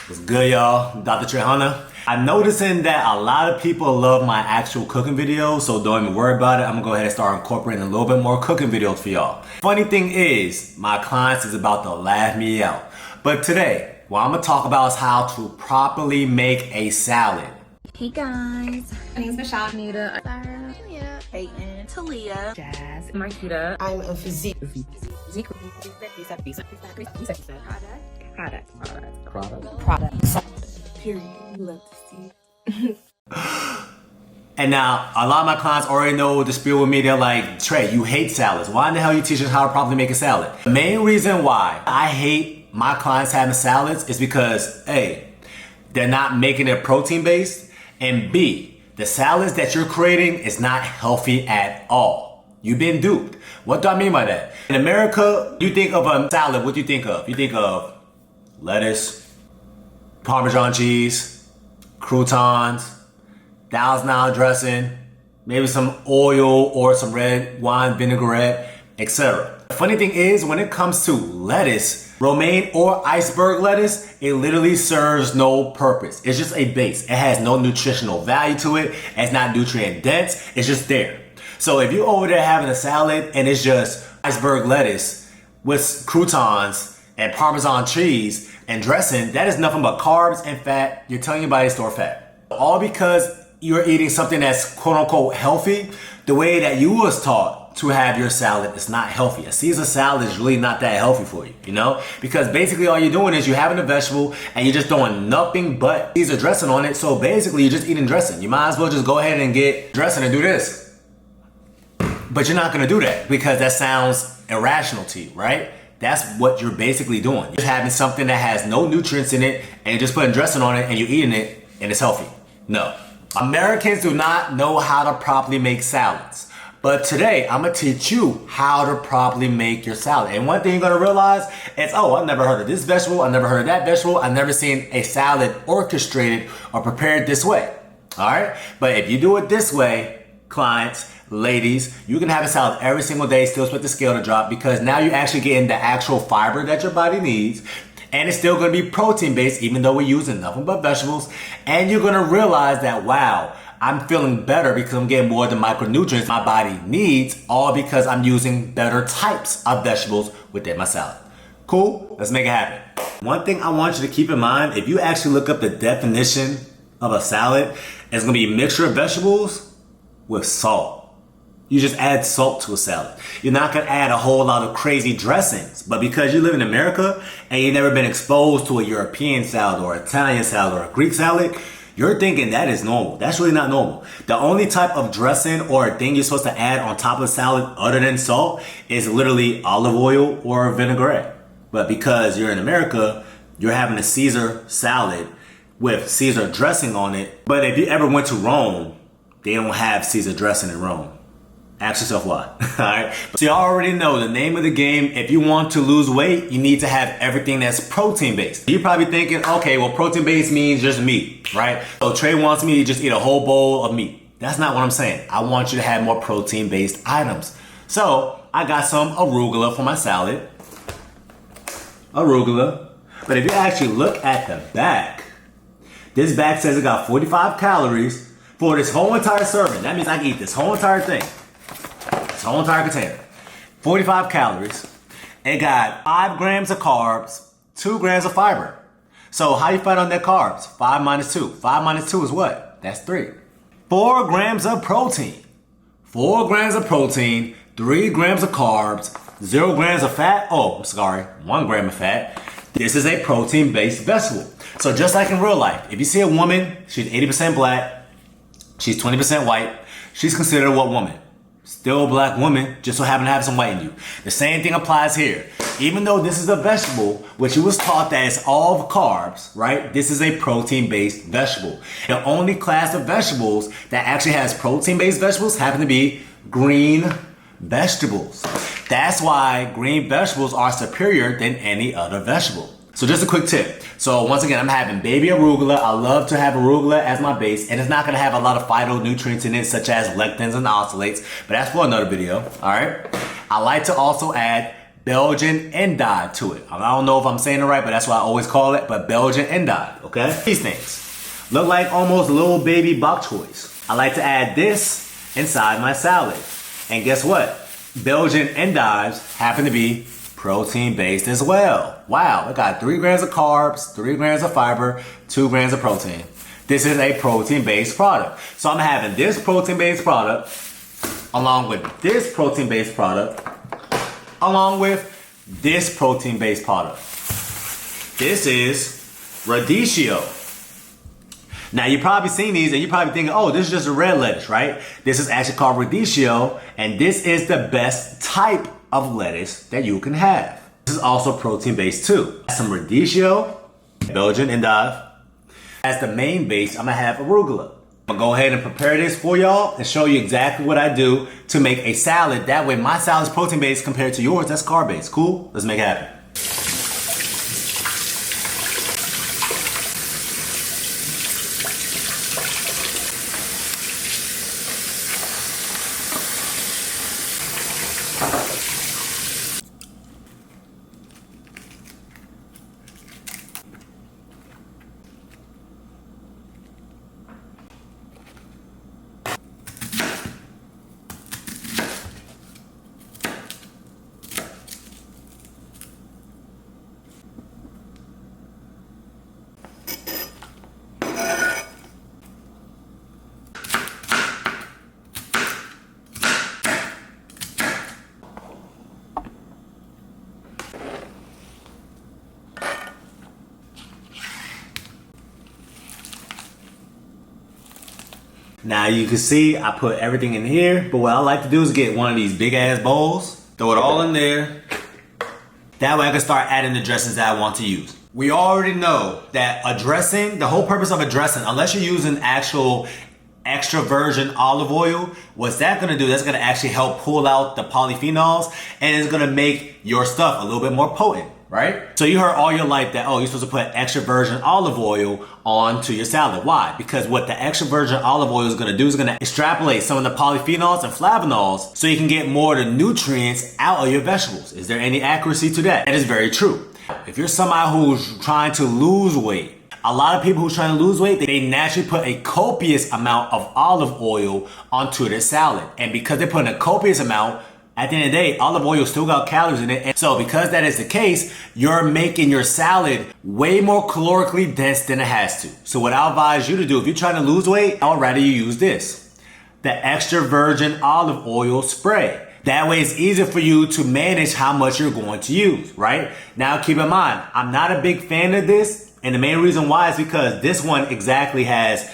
What's good, y'all? Dr. Trehunna. I'm noticing that a lot of people love my actual cooking videos, so don't even worry about it. I'm gonna go ahead and start incorporating a little bit more cooking videos for y'all. Funny thing is, my clients is about to laugh me out. But today, what I'm gonna talk about is how to properly make a salad. Hey guys, My name is Michelle. Nita, Sarah, Peyton, Talia, Jazz, Marquita, I'm a physique. Product. Period. You love to see. And now, a lot of my clients already know the spiel with me. They're like, Trey, you hate salads. Why in the hell are you teaching us how to properly make a salad? The main reason why I hate my clients having salads is because A, they're not making it protein based, and B, the salads that you're creating is not healthy at all. You've been duped. What do I mean by that? In America, you think of a salad, what do you think of? You think of lettuce, Parmesan cheese, croutons, $1,000 dressing, maybe some oil or some red wine vinaigrette, etc. The funny thing is, when it comes to lettuce, romaine or iceberg lettuce, it literally serves no purpose. It's just a base. It has no nutritional value to it. It's not nutrient dense. It's just there. So if you're over there having a salad and it's just iceberg lettuce with croutons and Parmesan cheese and dressing, that is nothing but carbs and fat. You're telling your body to store fat. All because you're eating something that's quote unquote healthy. The way that you was taught to have your salad is not healthy. A Caesar salad is really not that healthy for you, you know? Because basically all you're doing is you're having a vegetable and you're just throwing nothing but Caesar dressing on it. So basically you're just eating dressing. You might as well just go ahead and get dressing and do this. But you're not gonna do that because that sounds irrational to you, right? That's what you're basically doing. You're having something that has no nutrients in it and you're just putting dressing on it and you're eating it and it's healthy. No. Americans do not know how to properly make salads. But today, I'm gonna teach you how to properly make your salad. And one thing you're gonna realize is, oh, I've never heard of this vegetable, I've never heard of that vegetable, I've never seen a salad orchestrated or prepared this way, all right? But if you do it this way, clients, ladies, you can have a salad every single day, still expect the scale to drop because now you're actually getting the actual fiber that your body needs. And it's still gonna be protein based, even though we're using nothing but vegetables. And you're gonna realize that, wow, I'm feeling better because I'm getting more of the micronutrients my body needs, all because I'm using better types of vegetables within my salad. Cool? Let's make it happen. One thing I want you to keep in mind, if you actually look up the definition of a salad, it's gonna be a mixture of vegetables with salt. You just add salt to a salad. You're not gonna add a whole lot of crazy dressings, but because you live in America and you've never been exposed to a European salad or Italian salad or a Greek salad, you're thinking that is normal. That's really not normal. The only type of dressing or thing you're supposed to add on top of the salad other than salt is literally olive oil or vinaigrette. But because you're in America, you're having a Caesar salad with Caesar dressing on it. But if you ever went to Rome, they don't have Caesar dressing in Rome. Ask yourself why. Alright. So you already know the name of the game. If you want to lose weight, you need to have everything that's protein based. You're probably thinking, okay, well, protein based means just meat, right? So Trey wants me to just eat a whole bowl of meat. That's not what I'm saying. I want you to have more protein based items. So I got some arugula for my salad. Arugula. But if you actually look at the back, this bag says it got 45 calories for this whole entire serving. That means I can eat this whole entire thing. This whole entire container. 45 calories. It got 5 grams of carbs, 2 grams of fiber. So how you find on that carbs? 5 minus 2. 5 minus 2 is what? That's 3. 4 grams of protein. 4 grams of protein, 3 grams of carbs, 0 grams of fat. Oh, I'm sorry, 1 gram of fat. This is a protein-based vegetable. So just like in real life, if you see a woman, she's 80% black, she's 20% white, she's considered a what woman? Still a black woman, just so happen to have some white in you. The same thing applies here. Even though this is a vegetable, which you was taught that it's all carbs, right? This is a protein-based vegetable. The only class of vegetables that actually has protein-based vegetables happen to be green vegetables. That's why green vegetables are superior than any other vegetable. So just a quick tip. So once again, I'm having baby arugula. I love to have arugula as my base, and it's not gonna have a lot of phytonutrients in it, such as lectins and oxalates, but that's for another video, all right? I like to also add Belgian endive to it. I don't know if I'm saying it right, but that's what I always call it, but Belgian endive, okay? These things look like almost little baby bok choys. I like to add this inside my salad. And guess what? Belgian endives happen to be protein-based as well. Wow, it got 3 grams of carbs, 3 grams of fiber, 2 grams of protein. This is a protein-based product. So I'm having this protein-based product along with this protein-based product along with this protein-based product. This is radicchio. Now you've probably seen these and you're probably thinking, oh, this is just a red lettuce, right? This is actually called radicchio, and this is the best type of lettuce that you can have. This is also protein-based too. Some radicchio, Belgian endive. As the main base, I'm gonna have arugula. I'm gonna go ahead and prepare this for y'all and show you exactly what I do to make a salad. That way my salad is protein-based compared to yours, that's carb-based. Cool? Let's make it happen. Now you can see I put everything in here, but what I like to do is get one of these big ass bowls, throw it all in there. That way I can start adding the dressings that I want to use. We already know that a dressing, the whole purpose of a dressing, unless you're using actual extra virgin olive oil, what's that gonna do? That's gonna actually help pull out the polyphenols, and it's gonna make your stuff a little bit more potent, right? So you heard all your life that, oh, you're supposed to put extra virgin olive oil onto your salad. Why? Because what the extra virgin olive oil is gonna do is gonna extrapolate some of the polyphenols and flavonols so you can get more of the nutrients out of your vegetables. Is there any accuracy to that? That is very true. If you're somebody who's trying to lose weight, a lot of people who's trying to lose weight, they naturally put a copious amount of olive oil onto their salad. And because they put in a copious amount, at the end of the day, olive oil still got calories in it. And so because that is the case, you're making your salad way more calorically dense than it has to. So what I advise you to do, if you're trying to lose weight, I'd rather you use this, the extra virgin olive oil spray. That way it's easier for you to manage how much you're going to use, right? Now keep in mind, I'm not a big fan of this. And the main reason why is because this one exactly has,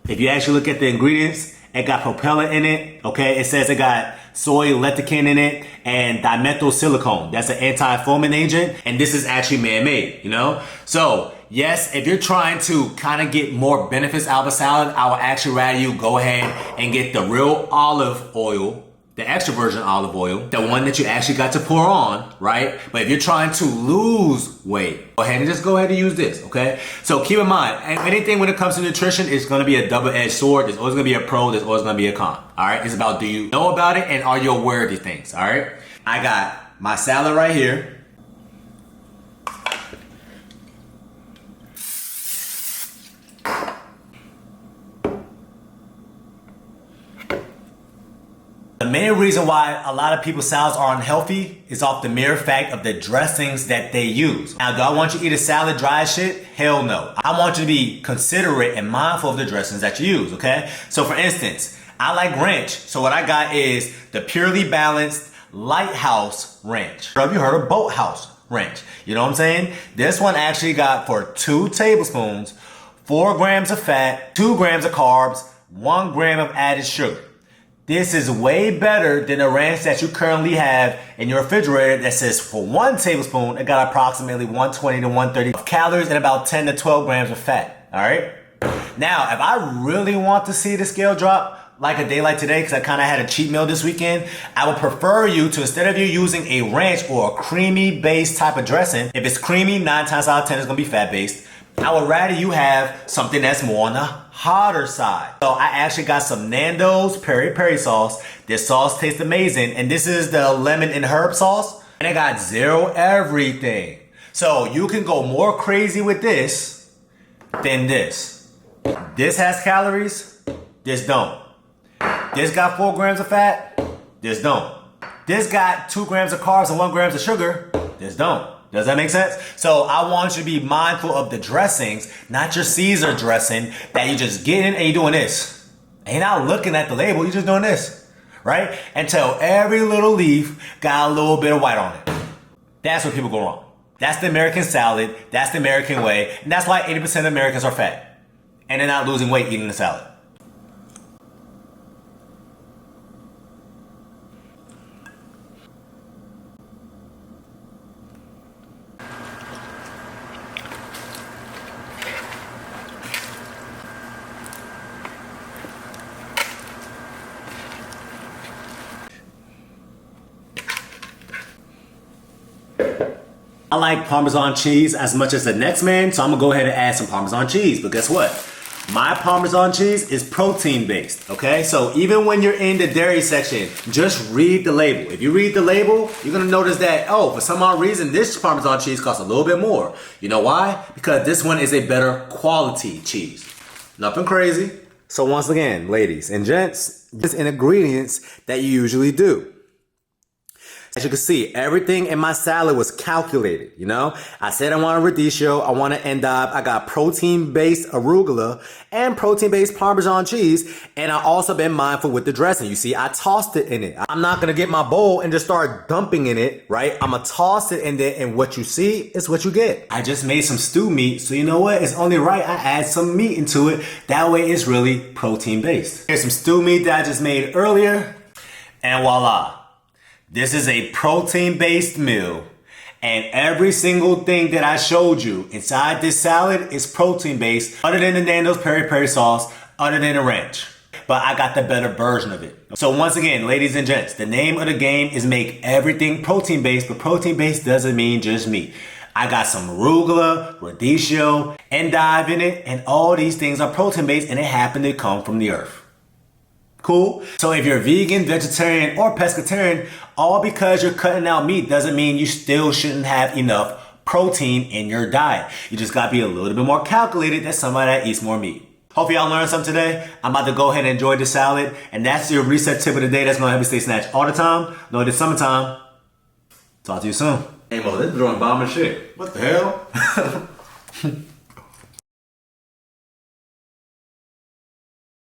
if you actually look at the ingredients, it got propellant in it, okay? It says it got soy lecithin in it and dimethylsilicone. That's an anti-foaming agent, and this is actually man-made, you know? So, yes, if you're trying to kind of get more benefits out of a salad, I would actually rather you go ahead and get the real olive oil, the extra virgin olive oil, the one that you actually got to pour on, right? But if you're trying to lose weight, go ahead and use this, okay? So keep in mind, anything when it comes to nutrition is gonna be a double-edged sword. There's always gonna be a pro, there's always gonna be a con, all right? It's about, do you know about it and are you aware of these things, all right? I got my salad right here. The main reason why a lot of people's salads are unhealthy is off the mere fact of the dressings that they use. Now, do I want you to eat a salad dry as shit? Hell no. I want you to be considerate and mindful of the dressings that you use, okay? So for instance, I like ranch. So what I got is the Purely Balanced Lighthouse Ranch. Have you heard of Boathouse Ranch? You know what I'm saying? This one actually got for 2 tablespoons, 4 grams of fat, 2 grams of carbs, 1 gram of added sugar. This is way better than the ranch that you currently have in your refrigerator that says for 1 tablespoon, it got approximately 120 to 130 calories and about 10 to 12 grams of fat, all right? Now, if I really want to see the scale drop, like a day like today, because I kind of had a cheat meal this weekend, I would prefer you to, instead of you using a ranch or a creamy based type of dressing, if it's creamy, 9 times out of 10 it's gonna be fat based. I would rather you have something that's more on the hotter side. So I actually got some Nando's peri peri sauce. This sauce tastes amazing, and this is the lemon and herb sauce. And it got 0 everything. So you can go more crazy with this than this. This has calories, this don't. This got 4 grams of fat, this don't. This got 2 grams of carbs and 1 grams of sugar, this don't. Does that make sense? So I want you to be mindful of the dressings, not your Caesar dressing that you just get in and you're doing this. And you're not looking at the label, you're just doing this, right? Until every little leaf got a little bit of white on it. That's where people go wrong. That's the American salad, that's the American way, and that's why 80% of Americans are fat. And they're not losing weight eating the salad. I like Parmesan cheese as much as the next man, so I'm gonna go ahead and add some Parmesan cheese. But guess what? My Parmesan cheese is protein based, okay? So even when you're in the dairy section, just read the label. If you read the label, you're gonna notice that, oh, for some odd reason, this Parmesan cheese costs a little bit more. You know why? Because this one is a better quality cheese. Nothing crazy. So once again, ladies and gents, just in ingredients that you usually do. As you can see, everything in my salad was calculated, you know? I said I want a radicchio, I want an endive, I got protein-based arugula and protein-based Parmesan cheese, and I also been mindful with the dressing. You see, I tossed it in it. I'm not gonna get my bowl and just start dumping in it, right? I'm gonna toss it in there, and what you see is what you get. I just made some stew meat, so you know what? It's only right I add some meat into it. That way it's really protein-based. Here's some stew meat that I just made earlier, and voila. This is a protein-based meal, and every single thing that I showed you inside this salad is protein-based, other than the Nando's peri peri sauce, other than the ranch. But I got the better version of it. So once again, ladies and gents, the name of the game is make everything protein-based, but protein-based doesn't mean just meat. I got some arugula, radicchio, endive in it, and all these things are protein-based, and they happen to come from the earth. Cool? So if you're vegan, vegetarian, or pescatarian, all because you're cutting out meat doesn't mean you still shouldn't have enough protein in your diet. You just gotta be a little bit more calculated than somebody that eats more meat. Hope y'all learned something today. I'm about to go ahead and enjoy the salad, and that's your reset tip of the day that's gonna help you stay snatched all the time. No, it's summertime. Talk to you soon. Hey Mo, this is drawing bomb and shit. What the hell?